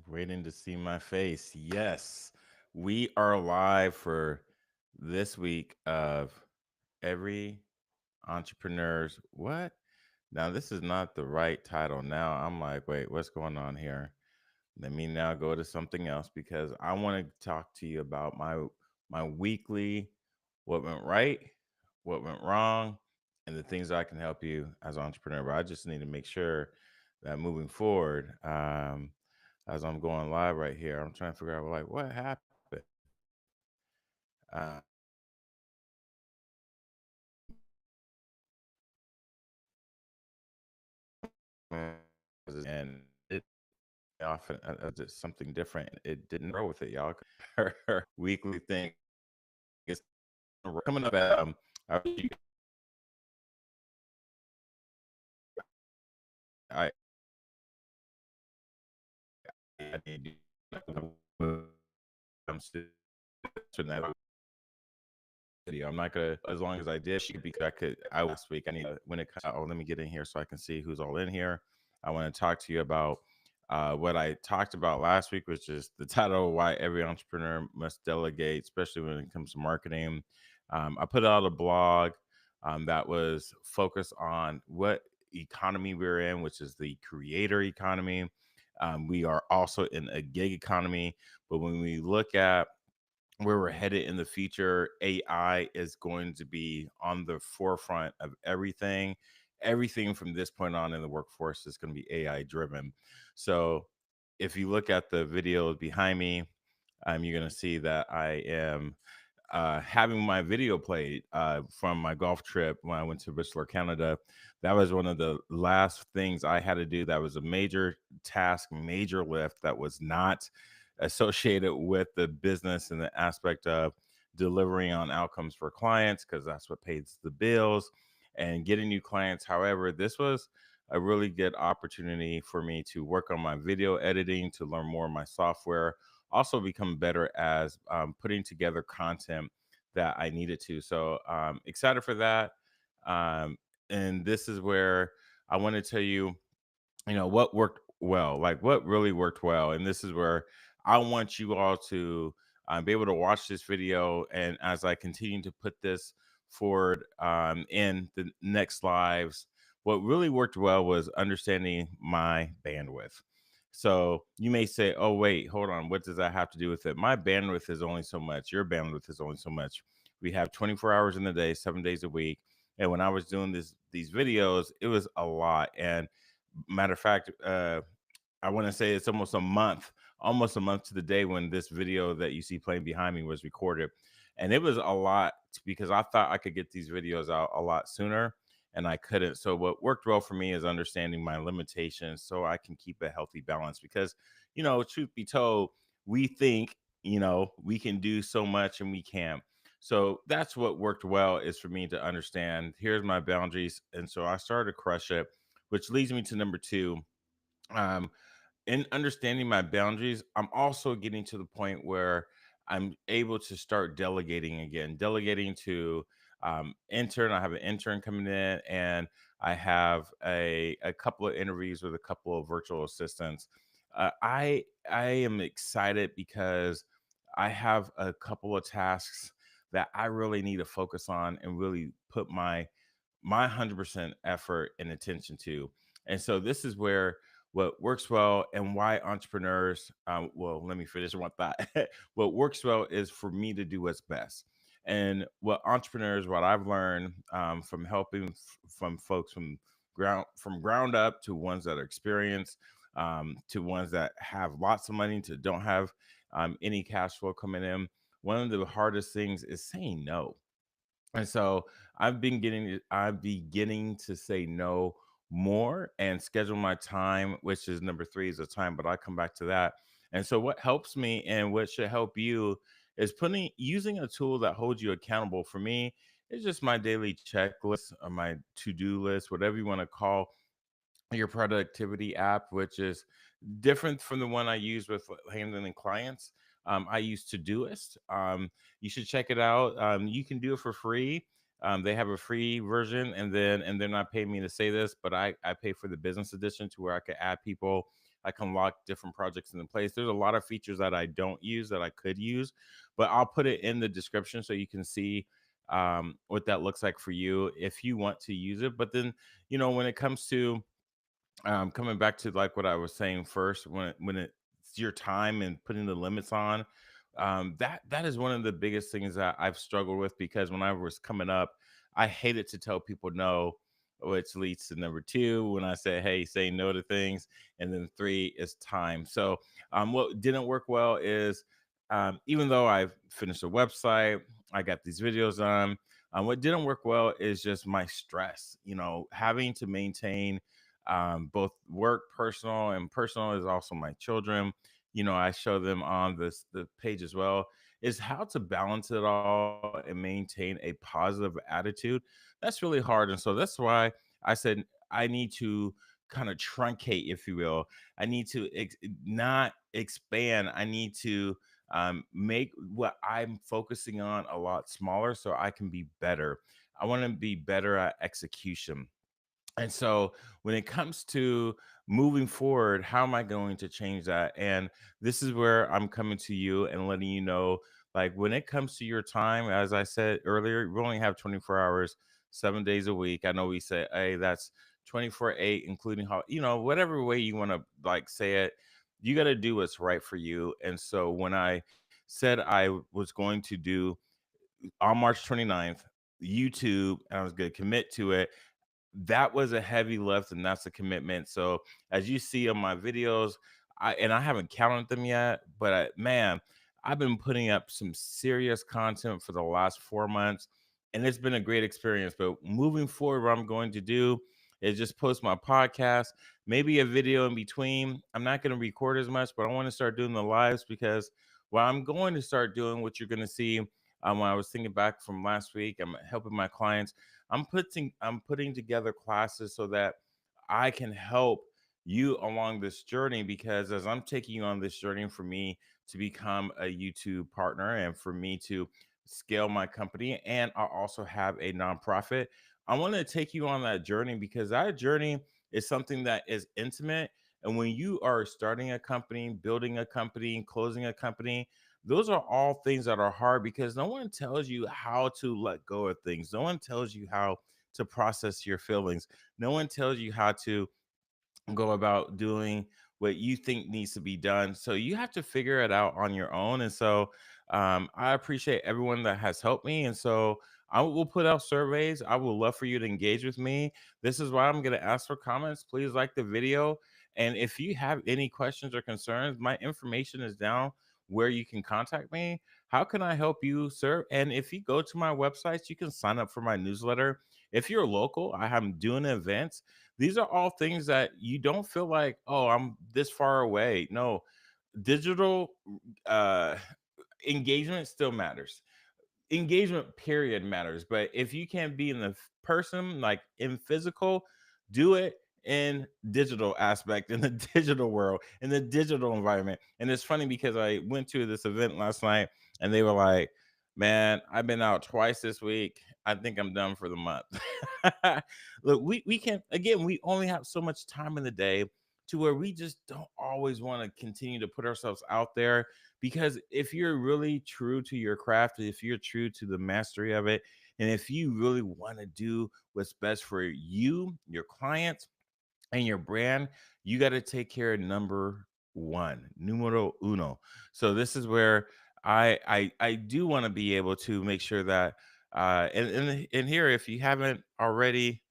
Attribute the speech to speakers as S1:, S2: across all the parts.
S1: Waiting to see my face. Yes, we are live for this week of every entrepreneur's what? Now, this is not the right title. Now I'm like, wait, what's going on here? Let me now go to something else because I want to talk to you about my weekly what went right, what went wrong, and the things I can help you as an entrepreneur. But I just need to make sure that moving forward, as I'm going live right here, I'm trying to figure out like what happened. Uh, and it often just something different. It didn't grow with it, y'all. Her weekly thing is coming up at I I need to that video. I'm not gonna as long as I did because I last week I need to when it comes out. Oh, let me get in here so I can see who's all in here. I want to talk to you about what I talked about last week, which is the title why every entrepreneur must delegate, especially when it comes to marketing. I put out a blog that was focused on what economy we're in, which is the creator economy. We are also in a gig economy, but when we look at where we're headed in the future, AI is going to be on the forefront of everything. Everything from this point on in the workforce is going to be AI driven. So, if you look at the videos behind me, you're going to see that I am having my video played from my golf trip when I went to Whistler, Canada. That was one of the last things I had to do. That was a major task, major lift that was not associated with the business and the aspect of delivering on outcomes for clients because that's what pays the bills and getting new clients. However, this was a really good opportunity for me to work on my video editing, to learn more of my software, also become better as putting together content that I needed to. So excited for that. Um, and this is where I want to tell you, what worked well, like what really worked well. And this is where I want you all to be able to watch this video. And as I continue to put this forward in the next lives, what really worked well was understanding my bandwidth. So you may say, oh, wait, hold on. What does that have to do with it? My bandwidth is only so much. Your bandwidth is only so much. We have 24 hours in the day, 7 days a week. And when I was doing these videos, it was a lot. And matter of fact, I want to say it's almost a month to the day when this video that you see playing behind me was recorded. And it was a lot because I thought I could get these videos out a lot sooner and I couldn't. So, what worked well for me is understanding my limitations so I can keep a healthy balance because, truth be told, we think, we can do so much and we can't. So that's what worked well is for me to understand here's my boundaries. And so I started to crush it, which leads me to number two. Um, in understanding my boundaries, I'm also getting to the point where I'm able to start delegating again, delegating to intern. I have an intern coming in, and I have a couple of interviews with a couple of virtual assistants. I am excited because I have a couple of tasks that I really need to focus on and really put my 100% effort and attention to. And so this is where what works well and why entrepreneurs, well, let me finish one thought. What works well is for me to do what's best. And what I've learned from helping from folks from ground up to ones that are experienced, to ones that have lots of money to don't have any cash flow coming in. One of the hardest things is saying no. And so I'm beginning to say no more and schedule my time, which is number three is the time, but I come back to that. And so what helps me and what should help you is putting using a tool that holds you accountable. For me, it's just my daily checklist or my to-do list, whatever you want to call your productivity app, which is different from the one I use with handling clients. I use Todoist. You should check it out. You can do it for free. They have a free version, and they're not paying me to say this, but I pay for the business edition to where I can add people. I can lock different projects into place. There's a lot of features that I don't use that I could use, but I'll put it in the description so you can see what that looks like for you if you want to use it. But then, when it comes to coming back to like what I was saying first, when it's your time and putting the limits on, that is one of the biggest things that I've struggled with because when I was coming up, I hated to tell people no, which leads to number two when I say, hey, say no to things, and then three is time. So what didn't work well is even though I've finished a website, I got these videos on. What didn't work well is just my stress, having to maintain both work, personal, and personal is also my children. I show them on the page as well. Is how to balance it all and maintain a positive attitude. That's really hard, and so that's why I said I need to kind of truncate, if you will. I need to not expand. I need to make what I'm focusing on a lot smaller so I can be better. I want to be better at execution. And so when it comes to moving forward, how am I going to change that? And this is where I'm coming to you and letting you know, like when it comes to your time, as I said earlier, we only have 24 hours, 7 days a week. I know we say, hey, that's 24/8, including how, whatever way you want to like say it, you got to do what's right for you. And so when I said I was going to do on March 29th, YouTube, and I was going to commit to it, that was a heavy lift and that's a commitment. So as you see on my videos, I haven't counted them yet, but man, I've been putting up some serious content for the last 4 months, and it's been a great experience. But moving forward, what I'm going to do is just post my podcast, maybe a video in between. I'm not going to record as much, but I want to start doing the lives because what I'm going to start doing, what you're going to see, when I was thinking back from last week, I'm helping my clients. I'm putting together classes so that I can help you along this journey because as I'm taking you on this journey for me to become a YouTube partner and for me to scale my company and I also have a nonprofit, I want to take you on that journey because that journey is something that is intimate. And when you are starting a company, building a company, closing a company, those are all things that are hard because no one tells you how to let go of things. No one tells you how to process your feelings. No one tells you how to go about doing what you think needs to be done. So you have to figure it out on your own. And so I appreciate everyone that has helped me. And so I will put out surveys. I would love for you to engage with me. This is why I'm going to ask for comments. Please like the video. And if you have any questions or concerns, my information is down where you can contact me. How can I help you, sir? And if you go to my websites, you can sign up for my newsletter. If you're local, I am doing events. These are all things that you don't feel like, oh, I'm this far away. No, digital uh, engagement still matters. Engagement period matters, but if you can't be in the person, like in physical, do it in digital aspect, in the digital world, in the digital environment. And it's funny because I went to this event last night and they were like, man, I've been out twice this week, I think I'm done for the month. Look, we can, again, we only have so much time in the day to where we just don't always want to continue to put ourselves out there because if you're really true to your craft, if you're true to the mastery of it, and if you really want to do what's best for you, your clients, and your brand, you got to take care of number one, numero uno. So this is where I do want to be able to make sure that and here, if you haven't already,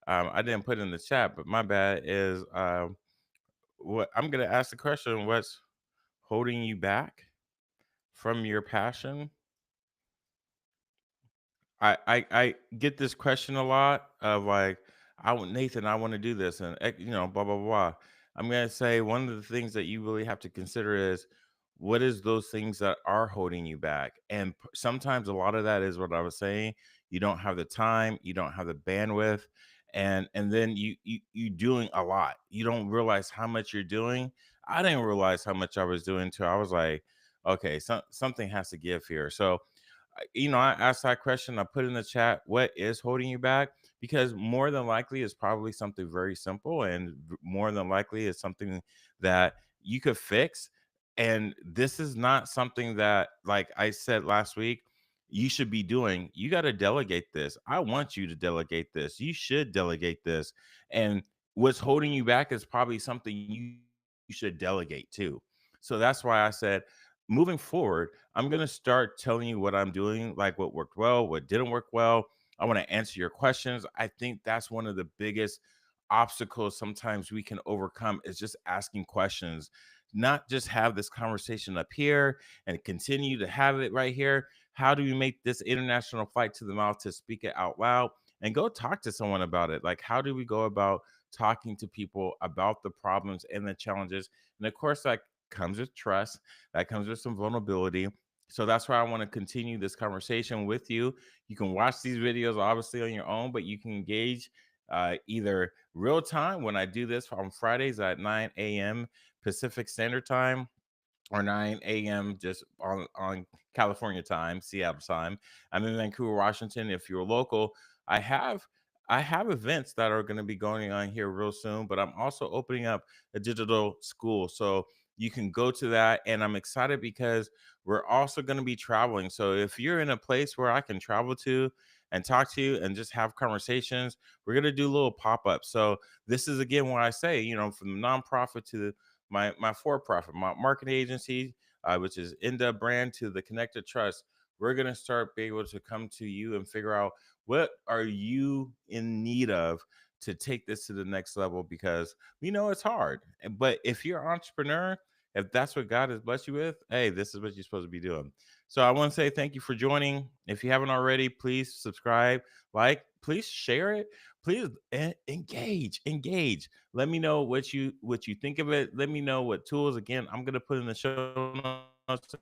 S1: I didn't put in the chat, but my bad is what I'm gonna ask the question: what's holding you back from your passion? I get this question a lot of like, Nathan, I want to do this, and blah blah blah. I'm gonna say one of the things that you really have to consider is what is those things that are holding you back, and sometimes a lot of that is what I was saying. You don't have the time, you don't have the bandwidth, and then you doing a lot. You don't realize how much you're doing. I didn't realize how much I was doing till I was like, okay, something has to give here. So I asked that question. I put in the chat, what is holding you back? because more than likely it's probably something very simple, and more than likely it's something that you could fix. And this is not something that, like I said last week, you should be doing. You got to delegate this. I want you to delegate this. You should delegate this. And what's holding you back is probably something you should delegate too. So that's why I said, moving forward, I'm going to start telling you what I'm doing, like what worked well, what didn't work well. I want to answer your questions. I think that's one of the biggest obstacles sometimes we can overcome, is just asking questions, not just have this conversation up here and continue to have it right here. How do we make this international fight to the mouth to speak it out loud and go talk to someone about it? Like, how do we go about talking to people about the problems and the challenges? And of course, that comes with trust, that comes with some vulnerability. So that's why I want to continue this conversation with you. You can watch these videos obviously on your own, but you can engage either real time when I do this on Fridays at 9 a.m. Pacific Standard Time, or 9 a.m. just on California time, Seattle time. I'm in Vancouver, Washington. If you're local, I have I have events that are going to be going on here real soon, but I'm also opening up a digital school. So you can go to that. And I'm excited because we're also going to be traveling. So if you're in a place where I can travel to and talk to you and just have conversations, we're going to do little pop-ups. So this is again why I say, from the nonprofit to my for-profit, my marketing agency, which is Inda Brand, to the Connected Trust. We're gonna start being able to come to you and figure out what are you in need of to take this to the next level, because we know it's hard. But if you're an entrepreneur, if that's what God has blessed you with, hey, this is what you're supposed to be doing. So I want to say thank you for joining. If you haven't already, please subscribe, like, please share it, please engage. Let me know what you think of it. Let me know what tools. Again, I'm gonna put in the show notes.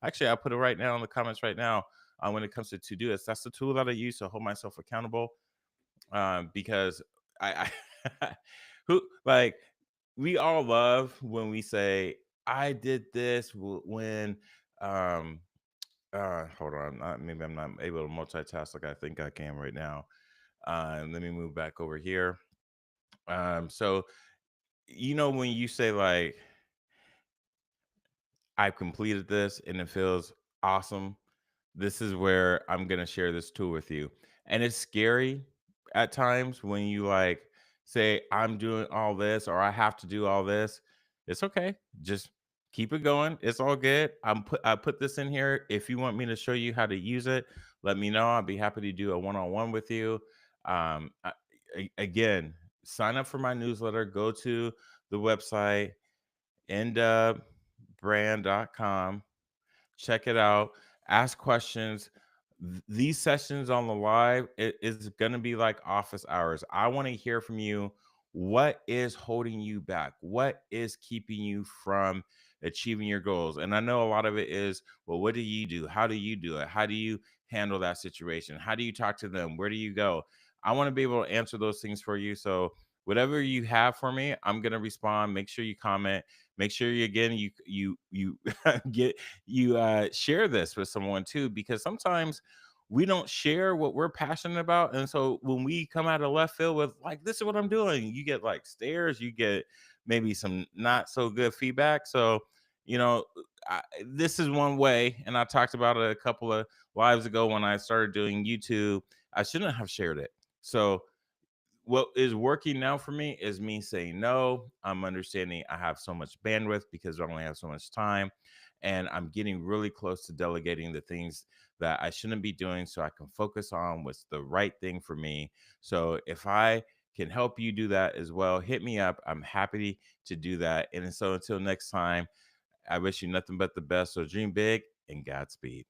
S1: Actually, I'll put it right now in the comments right now. When it comes to do this, that's the tool that I use to hold myself accountable. Because I who like we all love when we say I did this when hold on, maybe I'm not able to multitask like I think I can right now. Let me move back over here. So when you say like I've completed this and it feels awesome, this is where I'm going to share this tool with you. And it's scary at times when you like say, I'm doing all this or I have to do all this. It's okay. Just keep it going. It's all good. I put this in here. If you want me to show you how to use it, let me know. I'll be happy to do a one-on-one with you. Um, I- Again, sign up for my newsletter. Go to the website, endbrand.com. Check it out, ask questions. These sessions on the live, it is going to be like office hours. I want to hear from you. What is holding you back? What is keeping you from achieving your goals? And I know a lot of it is, well, what do you do? How do you do it? How do you handle that situation? How do you talk to them? Where do you go? I want to be able to answer those things for you. So whatever you have for me, I'm going to respond. Make sure you comment. Make sure you, again, you get you share this with someone too, because sometimes we don't share what we're passionate about. And so when we come out of left field with like, this is what I'm doing, you get like stares, you get maybe some not so good feedback. So you know this is one way, and I talked about it a couple of lives ago when I started doing YouTube. I shouldn't have shared it. So what is working now for me is me saying no. I'm understanding I have so much bandwidth because I only have so much time. And I'm getting really close to delegating the things that I shouldn't be doing so I can focus on what's the right thing for me. So if I can help you do that as well, hit me up. I'm happy to do that. And so until next time, I wish you nothing but the best. So dream big and Godspeed.